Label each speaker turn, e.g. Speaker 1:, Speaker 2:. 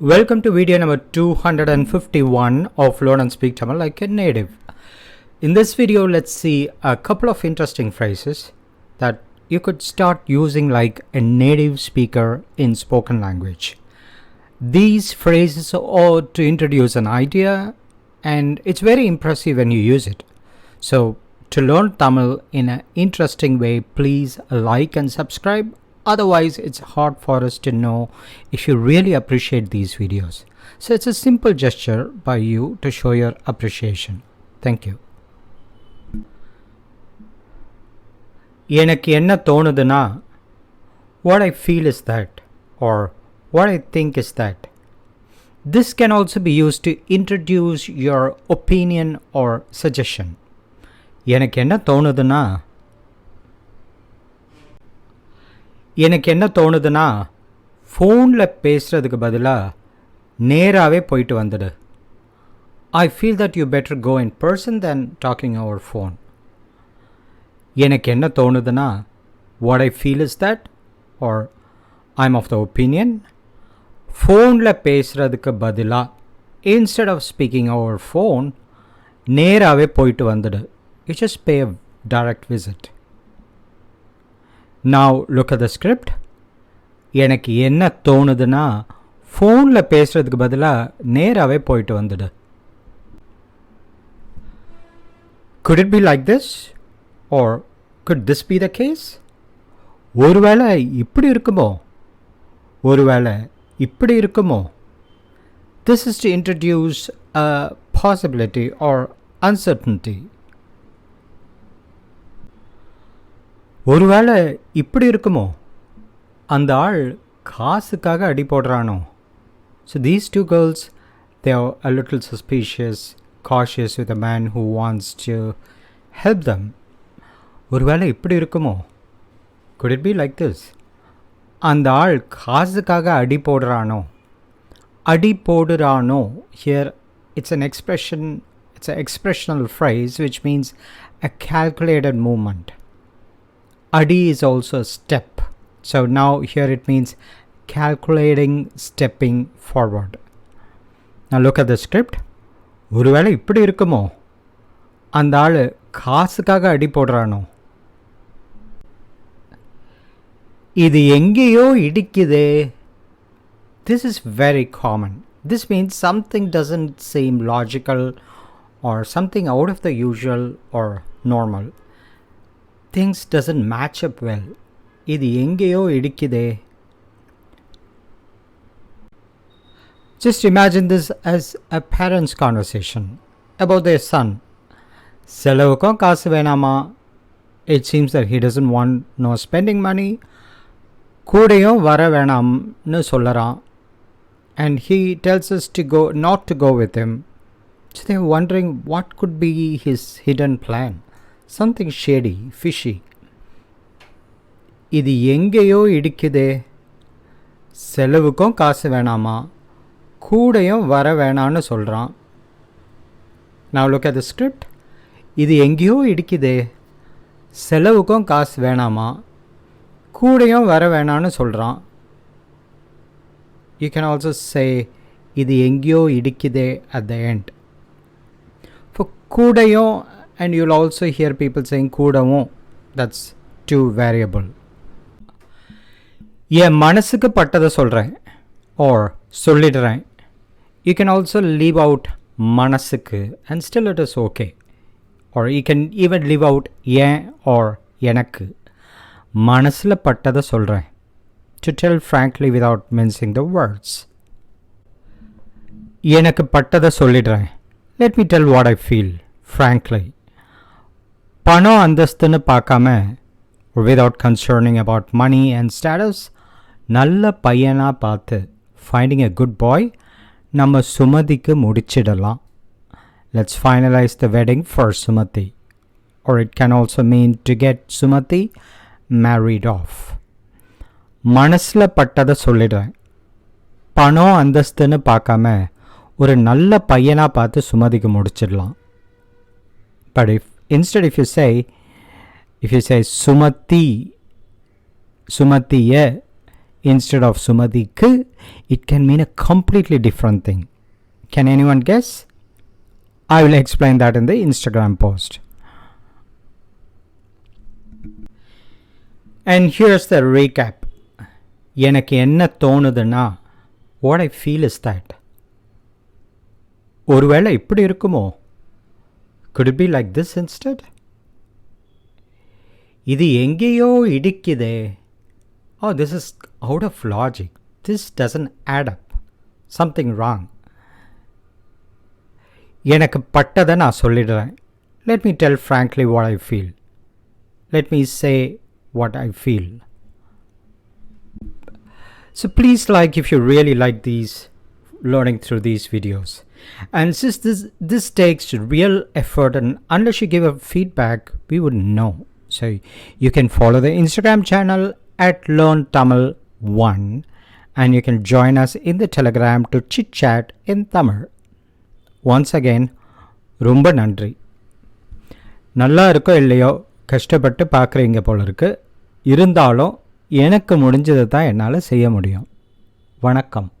Speaker 1: Welcome to video number 251 of Learn and Speak Tamil Like a Native. In this video, let's see a couple of interesting phrases that you could start using like a native speaker in spoken language. These phrases are to introduce an idea and it's very impressive when you use it. So to learn Tamil in an interesting way, please like and subscribe. Otherwise, it's hard for us to know if you really appreciate these videos. So it's a simple gesture by you to show your appreciation. Thank you. எனக்கு என்ன தோணுதுன்னா, what I feel is that, or what I think is that. This can also be used to introduce your opinion or suggestion. எனக்கு என்ன தோணுதுன்னா, ஃபோனில் பேசுகிறதுக்கு பதிலாக நேராகவே போயிட்டு வந்துடு. I feel that you better go in person than talking over phone. எனக்கு என்ன தோணுதுன்னா, what I feel is that, or I'm of the opinion, ஃபோனில் பேசுகிறதுக்கு பதிலாக instead of speaking over phone, நேராகவே போயிட்டு வந்துடு. You just pay a direct visit. Now look at the script. எனக்கு என்ன தோணுதுன்னா, ஃபோனில் பேசுகிறதுக்கு பதிலாக நேராகவே போயிட்டு வந்துடு. Could it be like this? Or could this be the case? ஒருவேளை இப்படி இருக்குமோ? This is to introduce a possibility or uncertainty. ஒருவேளை இப்படி இருக்குமோ, அந்த ஆள் காசுக்காக அடி போடுறானோ. So these two girls, they are a little suspicious, cautious with a man who wants to help them. ஒருவேளை இப்படி இருக்குமோ? Could it be like this? அந்த ஆள் காசுக்காக அடி போடுறானோ. Here it's an expression, it's an expressional phrase which means a calculated movement. Adi is also a step. So now here it means calculating, stepping forward. Now look at the script. ஒருவேளை இப்படி இருக்குமோ, அந்த ஆள் காசுக்காக அடி போடுறானோ. இது எங்கேயோ இடிக்குதே. This is very common. This means something doesn't seem logical or something out of the usual or normal. Things doesn't match up well. இது எங்கேயோ இடிக்குதே. Just imagine this as a parent's conversation about their son. செலவுக்கும் காசு வேணாமா. It seems that he doesn't want no spending money. கூடையும் வர வேணாம்னு சொல்லறான். And he tells us to go, not to go with him. So they're wondering what could be his hidden plan. Something shady, fishy. இது எங்கேயோ இடிக்குதே. செலவுக்கும் காசு வேணாமா, கூடையும் வர வேணான்னு சொல்கிறான். Now look at the script. இது எங்கேயோ இடிக்குதே. செலவுக்கும் காசு வேணாமா, கூடையும் வர வேணான்னு சொல்கிறான். You can also say இது எங்கேயோ இடிக்குதே at the end. For கூடையும், and you'll also hear people saying கூடவும். That's too variable. என் மனசுக்கு பட்டதை சொல்கிறேன் or சொல்லிடுறேன். You can also leave out மனசுக்கு and still it is okay. Or you can even leave out ஏன் or எனக்கு. மனசில் பட்டதை சொல்கிறேன். To tell frankly without mincing the words. எனக்கு பட்டதை சொல்லிடுறேன். Let me tell what I feel, frankly. பணம் அந்தஸ்துன்னு பார்க்காம, or without concerning about money and status, நல்ல பையனாக பார்த்து, finding a good boy, நம்ம சுமதிக்கு முடிச்சிடலாம். Let's finalize the wedding for Sumathi. Or it can also mean to get Sumathi married off. மனசில் பட்டதை சொல்லிடுறேன். பணம் அந்தஸ்துன்னு பார்க்காம ஒரு நல்ல பையனாக பார்த்து சுமதிக்கு முடிச்சிடலாம். But instead if you say Sumatiya, instead of Sumadhikku, it can mean a completely different thing. Can anyone guess? I will explain that in the Instagram post. And here's the recap. எனக்கு என்ன தோணுதுன்னா, what I feel is that ஒருவேளை இப்படி இருக்குமோ? Could it be like this instead? இது எங்கேயோ இடிக்குதே. Oh, this is out of logic. This doesn't add up. Something wrong. எனக்கு பட்டதை நான் சொல்லிடுறேன். Let me tell frankly what I feel. Let me say what I feel. So please like if you really like these, learning through these videos. And since this takes real effort, and unless you give a feedback, we wouldn't know. So you can follow the Instagram channel at LearnTamil1, and you can join us in the Telegram to chit chat in Tamil. Once again, ரொம்ப நன்றி. நல்லா இருக்கோ இல்லையோ, கஷ்டப்பட்டு பார்க்குறீங்க போல இருக்கு. இருந்தாலும் எனக்கு முடிஞ்சதை தான் என்னால் செய்ய முடியும். வணக்கம்.